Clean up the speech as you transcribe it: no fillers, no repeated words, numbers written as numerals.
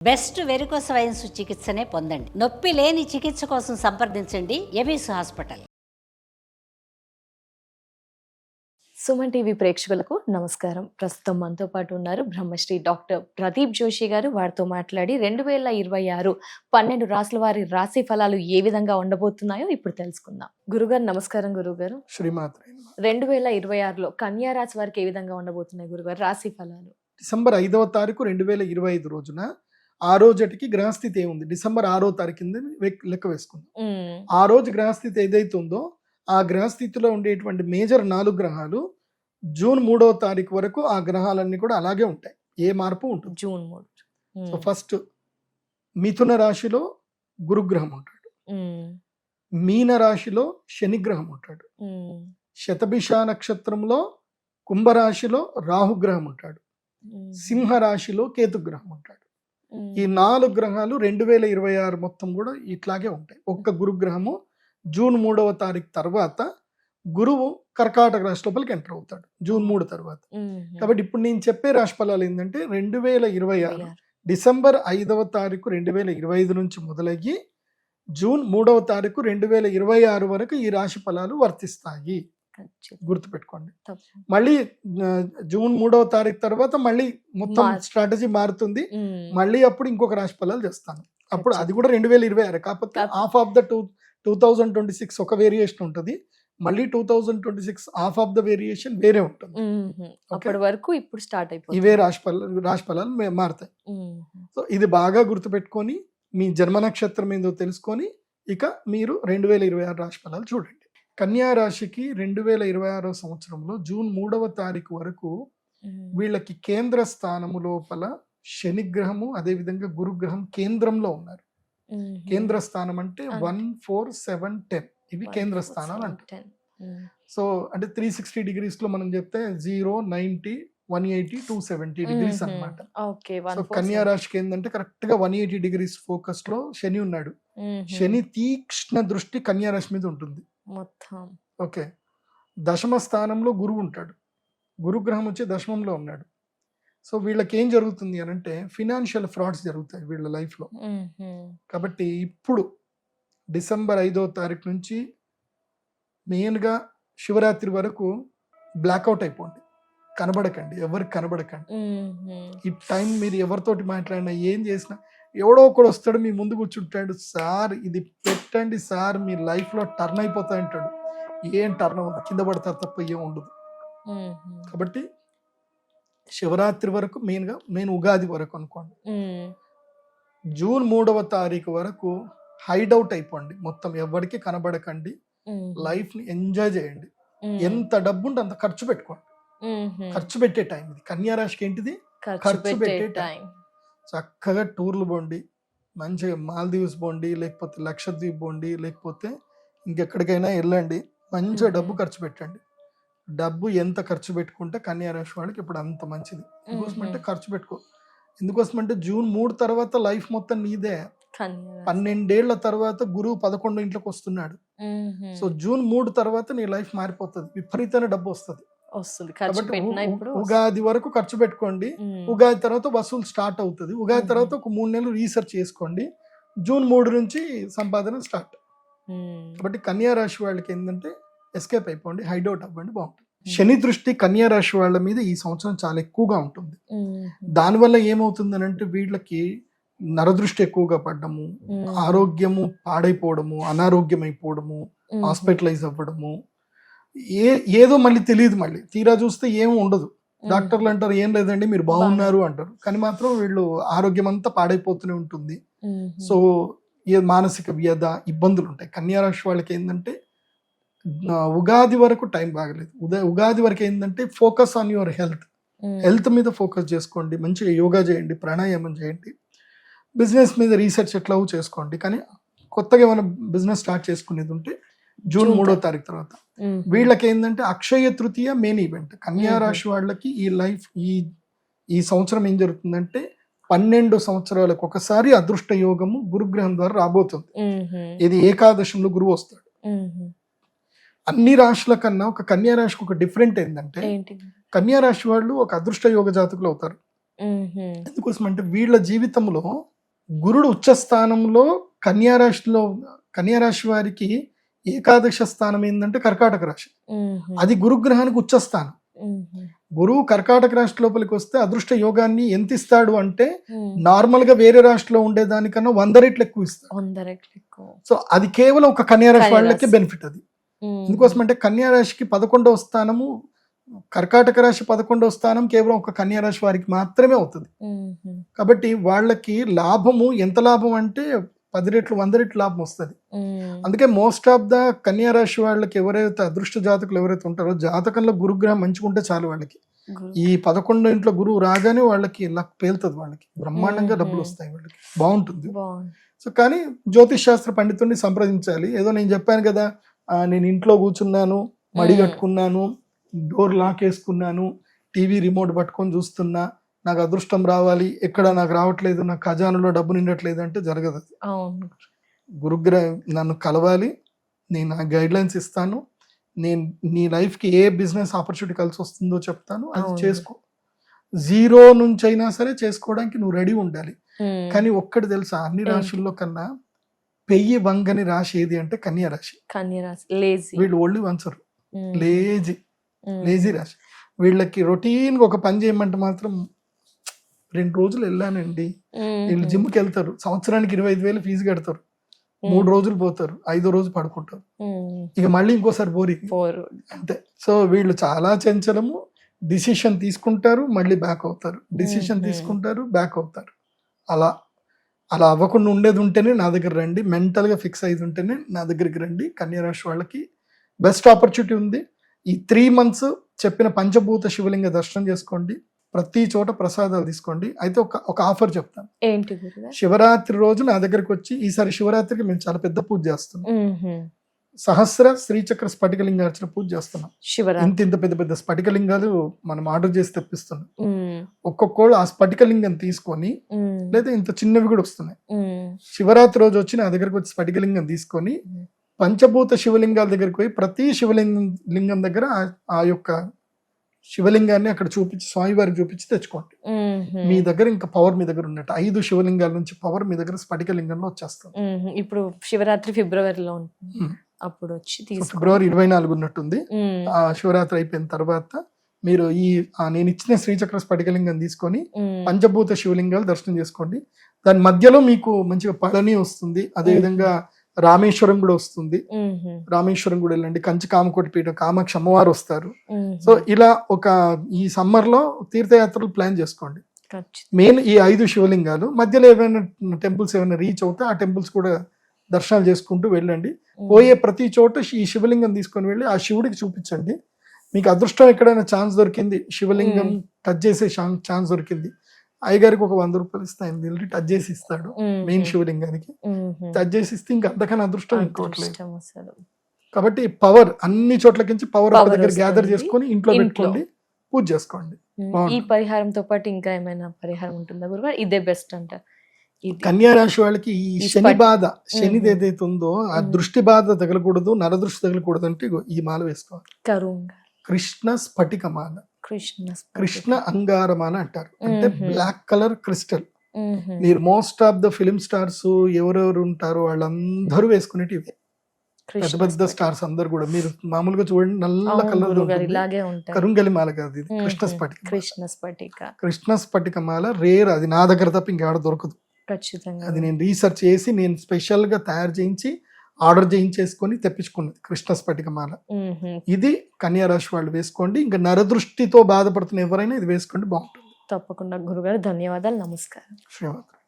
Best varicose veins చికిత్సనే పొందండి. నొప్పి లేని చికిత్స కోసం సంప్రదించండి ఎబిస్ హాస్పిటల్. సుమన్ టీవీ ప్రేక్షకులకు నమస్కారం. ప్రస్తుతం మనతో పాటు ఉన్నారు బ్రహ్మశ్రీ డాక్టర్ ప్రదీప్ జోషి గారు. వారితో మాట్లాడి 2026 12 రాసుల వారి రాశి ఫలాలు ఏ విధంగా ఉండబోతున్నాయో ఇప్పుడు తెలుసుకుందాం. గురుగారు నమస్కారం. గురుగారు, శ్రీమాత్రే 2026లో కన్యా రాశి వారికి ఏ విధంగా ఉండబోతున్నాయి గురుగారు రాశి ఫలాలు? డిసెంబర్ 5వ తారీఖు 2025 రోజున ఆ రోజుటికి గ్రహస్థితి ఏముంది, డిసెంబర్ 6వ తారీఖు కింద లెక్క వేసుకుందాం. ఆ రోజు గ్రహస్థితి ఏదైతే ఉందో ఆ గ్రహస్థితిలో ఉండేటువంటి మేజర్ 4 గ్రహాలు జూన్ 3వ తారీఖు వరకు ఆ గ్రహాలన్నీ కూడా అలాగే ఉంటాయి, ఏ మార్పు ఉంటుంది. జూన్ 3. సో ఫస్ట్ మిథున రాశిలో గురుగ్రహం ఉంటాడు, మీన రాశిలో శనిగ్రహం ఉంటాడు, శతభిష నక్షత్రంలో కుంభరాశిలో రాహుగ్రహం ఉంటాడు, సింహ రాశిలో కేతుగ్రహం ఉంటాడు. ఈ 4 గ్రహాలు 2026 మొత్తం కూడా ఇట్లాగే ఉంటాయి. ఒక్క గురుగ్రహము జూన్ 3వ తారీఖు తర్వాత గురువు కర్కాటక రాశి లోపలికి ఎంటర్ అవుతాడు జూన్ 3 తర్వాత. కాబట్టి ఇప్పుడు నేను చెప్పే రాశి ఫలాలు ఏంటంటే 2026 డిసెంబర్ 5వ తారీఖు 2025 నుంచి మొదలయ్యి జూన్ 3వ తారీఖు 2026 వరకు ఈ రాశి ఫలాలు వర్తిస్తాయి. గుర్తుపెట్టుకోండి. మళ్ళీ జూన్ 3వ తారీఖు తర్వాత మళ్ళీ మొత్తం స్ట్రాటజీ మారుతుంది. మళ్ళీ అప్పుడు ఇంకొక రాశి ఫలాలు చేస్తాను. అప్పుడు అది కూడా 2026, కాకపోతే హాఫ్ ఆఫ్ ద 2026 ఒక వేరియేషన్ ఉంటుంది, మళ్ళీ 2026 హాఫ్ ఆఫ్ ద వేరియేషన్ వేరే ఉంటుంది. అప్పటి వరకు ఇప్పుడు స్టార్ట్ అయిపోతుంది. ఇవే రాశి ఫలాలు మారుతాయి. సో ఇది బాగా గుర్తుపెట్టుకొని మీ జన్మ నక్షత్రం ఏందో తెలుసుకొని ఇక మీరు 2026 రాశి ఫలాలు చూడండి. కన్యా రాశికి 2026 సంవత్సరంలో జూన్ 3వ తారీఖు వరకు వీళ్ళకి కేంద్ర స్థానము లోపల శనిగ్రహము అదేవిధంగా గురుగ్రహం కేంద్రంలో ఉన్నారు. కేంద్ర స్థానం అంటే 1, 4, 7, 10 ఇవి కేంద్ర స్థానాలు అంటారు. సో అంటే 360 degrees లో మనం చెప్తే 0, 90, 180, 270 degrees అనమాట. సో కన్యా రాశికి ఏంటంటే కరెక్ట్ గా 180 degrees ఫోకస్ లో శని ఉన్నాడు. శని తీక్ష్ణ దృష్టి కన్యా రాశి మీద ఉంటుంది మొత్తం. ఓకే, దశమ స్థానంలో గురువు ఉంటాడు, గురుగ్రహం వచ్చి దశమంలో ఉన్నాడు. సో వీళ్ళకి ఏం జరుగుతుంది అని అంటే ఫినాన్షియల్ ఫ్రాడ్స్ జరుగుతాయి వీళ్ళ లైఫ్లో. కాబట్టి ఇప్పుడు డిసెంబర్ 5వ తారీఖు నుంచి మెయిన్గా శివరాత్రి వరకు బ్లాక్అవుట్ అయిపోండి, కనబడకండి, ఎవరికి కనబడకండి. ఈ టైం మీరు ఎవరితోటి మాట్లాడినా ఏం చేసినా ఎవడో ఒకడు వస్తాడు మీ ముందు కూర్చుంటాడు, సార్ ఇది పెట్టండి సార్ మీ లైఫ్లో టర్న్ అయిపోతాయి అంటాడు. ఏం టర్న్ అవుతుంది, కింద పడతారు తప్ప ఏం ఉండదు. కాబట్టి శివరాత్రి వరకు మెయిన్గా, నేను ఉగాది వరకు అనుకోండి, జూన్ 3వ తారీఖు వరకు హైడౌట్ అయిపోండి, మొత్తం ఎవరికి కనబడకండి, లైఫ్ని ఎంజాయ్ చేయండి. ఎంత డబ్బు ఉంటే అంత ఖర్చు పెట్టుకోండి. ఖర్చు పెట్టే టైం ఇది. కన్యా రాశికి ఏంటిది ఖర్చు పెట్టే టైం. చక్కగా టూర్లు పోండి, మంచిగా మాల్దీవ్స్ పోండి, లేకపోతే లక్షద్వీప్ పోండి, లేకపోతే ఇంకెక్కడికైనా వెళ్ళండి, మంచిగా డబ్బు ఖర్చు పెట్టండి. డబ్బు ఎంత ఖర్చు పెట్టుకుంటే కన్యా రాశి వాళ్ళకి ఇప్పుడు అంత మంచిది. ఎందుకోసమంటే ఖర్చు పెట్టుకో, ఎందుకోసమంటే జూన్ 3 తర్వాత లైఫ్ మొత్తం నీదే. 12 ఏళ్ల తర్వాత గురువు 11 ఇంట్లోకి వస్తున్నాడు. సో జూన్ 3 తర్వాత నీ లైఫ్ మారిపోతుంది, విపరీతమైన డబ్బు వస్తుంది. ఉగాది వరకు ఖర్చు పెట్టుకోండి, ఉగాది తర్వాత వసూలు స్టార్ట్ అవుతుంది. ఉగాది తర్వాత ఒక 3 నెలలు రీసెర్చ్ చేసుకోండి, జూన్ 3 నుంచి సంపాదన స్టార్ట్. కాబట్టి కన్యా రాశి వాళ్ళకి ఏంటంటే ఎస్కేప్ అయిపోండి, హైడౌట్ అవ్వండి, బాగుంటుంది. శని దృష్టి కన్యా రాశి వాళ్ళ మీద ఈ సంవత్సరం చాలా ఎక్కువగా ఉంటుంది. దానివల్ల ఏమవుతుంది అంటే వీళ్ళకి నరదృష్టి ఎక్కువగా పడ్డము, ఆరోగ్యము పాడైపోవడము, అనారోగ్యం అయిపోవడము, హాస్పిటలైజ్ అవ్వడము, ఏదో మళ్ళీ తెలియదు, మళ్ళీ తీరా చూస్తే ఏమి ఉండదు. డాక్టర్లు అంటారు ఏం లేదండి మీరు బాగున్నారు అంటారు, కానీ మాత్రం వీళ్ళు ఆరోగ్యం అంతా పాడైపోతూనే ఉంటుంది. సో మానసిక వ్యధ ఇబ్బందులు ఉంటాయి. కన్యా రాశి వాళ్ళకి ఏంటంటే ఉగాది వరకు టైం బాగలేదు. ఉగాది వరకు ఏంటంటే ఫోకస్ ఆన్ యువర్ హెల్త్ మీద ఫోకస్ చేసుకోండి, మంచిగా యోగా చేయండి, ప్రాణాయామం చేయండి, బిజినెస్ మీద రీసెర్చ్ ఎట్లా చేసుకోండి. కానీ కొత్తగా ఏమైనా బిజినెస్ స్టార్ట్ చేసుకునేది ఉంటే జూన్ 3వ తారీఖు తర్వాత. వీళ్ళకి ఏంటంటే అక్షయ తృతీయ మెయిన్ ఈవెంట్. కన్యా రాశి వాళ్ళకి ఈ లైఫ్ ఈ సంవత్సరం ఏం జరుగుతుందంటే 12 సంవత్సరాలకు ఒకసారి అదృష్ట యోగము గురుగ్రహం ద్వారా రాబోతుంది. ఇది ఏకాదశంలో గురువు వస్తాడు. అన్ని రాశుల కన్నా ఒక కన్యా రాశికి ఒక డిఫరెంట్ ఏంటంటే కన్యా రాశి వాళ్ళు ఒక అదృష్ట యోగ జాతకులు అవుతారు. ఎందుకోసం అంటే వీళ్ళ జీవితంలో గురుడు ఉచ్చస్థానంలో కన్యారాశి వారికి ఏకాదశ స్థానం ఏంటంటే కర్కాటక రాశి. అది గురుగ్రహానికి ఉచ్చస్థానం. గురువు కర్కాటక రాశి లోపలికి వస్తే అదృష్ట యోగాన్ని ఎంత ఇస్తాడు అంటే నార్మల్ గా వేరే రాశిలో ఉండేదానికన్నా 100 రెట్లు ఎక్కువ ఇస్తాడు. సో అది కేవలం ఒక కన్యారాశి వాళ్ళకి బెనిఫిట్. అది ఎందుకోసం అంటే కన్యారాశికి 11వ స్థానము, కర్కాటక రాశి 11వ స్థానం కేవలం ఒక కన్యారాశి వారికి మాత్రమే అవుతుంది. కాబట్టి వాళ్ళకి లాభము ఎంత లాభం అంటే 10 రెట్లు 100 రెట్లు లాభం వస్తుంది. అందుకే మోస్ట్ ఆఫ్ ద కన్యారాశి వాళ్ళకి ఎవరైతే అదృష్ట జాతకులు ఎవరైతే ఉంటారో జాతకంలో గురుగ్రహం మంచిగా ఉంటే చాలు వాళ్ళకి ఈ 11 ఇంట్లో గురువు రాగానే వాళ్ళకి లక్ పేలుతుంది, వాళ్ళకి బ్రహ్మాండంగా డబ్బులు వస్తాయి, వాళ్ళకి బాగుంటుంది. సో కానీ జ్యోతిష్ శాస్త్ర పండితుడిని సంప్రదించాలి. ఏదో నేను చెప్పాను కదా, నేను ఇంట్లో కూర్చున్నాను, మడి కట్టుకున్నాను, డోర్ లాక్ వేసుకున్నాను, టీవీ రిమోట్ పట్టుకొని చూస్తున్నా, నాకు అదృష్టం రావాలి, ఎక్కడ నాకు రావట్లేదు, నాకు ఖజానాలో డబ్బు నిండట్లేదు అంటే జరగదు. అది గురుగ్రహం నన్ను కలవాలి, నేను ఆ గైడ్ లైన్స్ ఇస్తాను, నేను నీ లైఫ్కి ఏ బిజినెస్ ఆపర్చునిటీ కలిసి వస్తుందో చెప్తాను, అది చేసుకో. 0 నుంచి అయినా సరే చేసుకోవడానికి నువ్వు రెడీ ఉండాలి. కానీ ఒక్కటి తెలుసా, అన్ని రాశుల్లో కన్నా పెయ్యి వంగని రాశి ఏది అంటే కన్యా రాశి. వీళ్ళు ఒళ్ళు వంచరు, లేజీ రాశి. వీళ్ళకి రొటీన్ గా ఒక పని చేయమంటే మాత్రం 2 రోజులు వెళ్ళానండి, వీళ్ళు జిమ్కి వెళ్తారు, సంవత్సరానికి 25,000 ఫీజు కడతారు, 3 రోజులు పోతారు, 5వ రోజు పడుకుంటారు, ఇక మళ్ళీ ఇంకోసారి బోరింగ్ అంతే. సో వీళ్ళు చాలా చంచలము, డిసిషన్ తీసుకుంటారు మళ్ళీ బ్యాక్ అవుతారు, డిసిషన్ తీసుకుంటారు బ్యాక్ అవుతారు. అలా అవ్వకుండా ఉండేది ఉంటేనే నా దగ్గర రండి, మెంటల్గా ఫిక్స్ అయ్యి ఉంటేనే నా దగ్గరికి రండి. కన్యా రాశి వాళ్ళకి బెస్ట్ ఆపర్చునిటీ ఉంది. ఈ 3 months చెప్పిన పంచభూత శివలింగ దర్శనం చేసుకోండి, ప్రతి చోట ప్రసాదాలు తీసుకోండి. అయితే ఒక ఆఫర్ చెప్తాను. ఏంటి? శివరాత్రి రోజు నా దగ్గరికి వచ్చి, ఈసారి శివరాత్రికి మేము చాలా పెద్ద పూజ చేస్తున్నాం, సహస్ర శ్రీచక్ర స్ఫటికలింగార్చన పూజ చేస్తున్నాం. ఇంత పెద్ద పెద్ద స్ఫటికలింగాలు మనం ఆర్డర్ చేసి తెప్పిస్తున్నాం. ఒక్కొక్కళ్ళు ఆ స్ఫటికలింగం తీసుకొని, లేదా ఇంత చిన్నవి కూడా వస్తున్నాయి, శివరాత్రి రోజు వచ్చి నా దగ్గరకు వచ్చి స్ఫటికలింగం తీసుకొని పంచభూత శివలింగాల దగ్గరికి పోయి ప్రతి శివలింగం దగ్గర ఆ యొక్క శివలింగాన్ని అక్కడ చూపించి, స్వామివారికి చూపించి తెచ్చుకోండి. మీ దగ్గర ఇంకా పవర్ మీ దగ్గర ఉన్నట్టు 5 శివలింగాల నుంచి పవర్ మీ దగ్గర స్ఫటికలింగంలో వచ్చేస్తుంది. ఇప్పుడు శివరాత్రి ఫిబ్రవరిలో ఉంటుంది, అప్పుడు వచ్చి ఫిబ్రవరి 24 ఉన్నట్టుంది. ఆ శివరాత్రి అయిపోయిన తర్వాత మీరు నేను ఇచ్చిన శ్రీచక్ర స్ఫటికలింగం తీసుకొని పంచభూత శివలింగాలు దర్శనం చేసుకోండి. దాని మధ్యలో మీకు మంచిగా పళని వస్తుంది, అదే విధంగా రామేశ్వరం కూడా వస్తుంది. రామేశ్వరం కూడా వెళ్ళండి, కంచి కామకోటి పీఠం, కామాక్షి అమ్మవారు వస్తారు. సో ఇలా ఈ సమ్మర్ లో తీర్థయాత్రలు ప్లాన్ చేసుకోండి. మెయిన్ ఈ 5 శివలింగాలు, మధ్యలో ఏమైనా టెంపుల్స్ ఏమైనా రీచ్ అవుతే ఆ టెంపుల్స్ కూడా దర్శనాలు చేసుకుంటూ వెళ్ళండి. పోయే ప్రతి చోట ఈ శివలింగం తీసుకొని వెళ్ళి ఆ శివుడికి చూపించండి. మీకు అదృష్టం ఎక్కడైనా ఛాన్స్ దొరికింది, శివలింగం టచ్ చేసే ఛాన్స్ దొరికింది, అయ్యగారికి ఒక 100 రూపాయలు ఇస్తే ఆయన వెళ్ళి టచ్ చేసి ఇస్తాడు. మెయిన్ శివలింగానికి టచ్ చేసి ఇస్తే ఇంకా అంతకన్నా అదృష్టం ఇంకోట్లేదు. కాబట్టి పవర్ అన్ని చోట్లకించి పవర్ ఒక దగ్గర గ్యాదర్ చేసుకొని ఇంట్లో పెట్టుకోండి, పూజ చేసుకోండి. ఈ పరిహారంతో పాటు ఇంకా ఏమైనా పరిహారం ఉంటుందా గురుగారు? ఇదే బెస్ట్ అంటారు. కన్యా రాశి వాళ్ళకి ఈ శని బాధ, శనిది ఏదైతే ఉందో ఆ దృష్టి బాధ తగలకూడదు, నరదృష్టి తగలకూడదు అంటే ఈ మాల వేసుకోవాలి. కృష్ణ స్ఫటిక మాల, కృష్ణ అంగారమాల అంటారు. అంటే బ్లాక్ కలర్ క్రిస్టల్. మీరు most of the film stars ఎవరెవరు ఉంటారో వాళ్ళందరూ వేసుకునేటి ఇవే, పెద్ద పెద్ద స్టార్స్ అందరు కూడా. మీరు మామూలుగా చూడండి, నల్ల కలర్ కరుంగలి మాల కాదు ఇది, కృష్ణ స్ఫటిక మాల రేర్. అది నా దగ్గర తప్ప ఇంకేడ దొరకదు. అది నేను రీసెర్చ్ చేసి నేను స్పెషల్ గా తయారు చేయించి ఆర్డర్ చేయించేసుకొని తెప్పించుకున్నది కృష్ణ స్ఫటిక మాల. ఇది కన్యా రాశి వాళ్ళు వేసుకోండి. ఇంకా నరదృష్టితో బాధపడుతున్న ఎవరైనా ఇది వేసుకోండి, బాగుంటుంది. తప్పకుండా గురుగారు, ధన్యవాదాలు, నమస్కారం. శ్రీవాదం.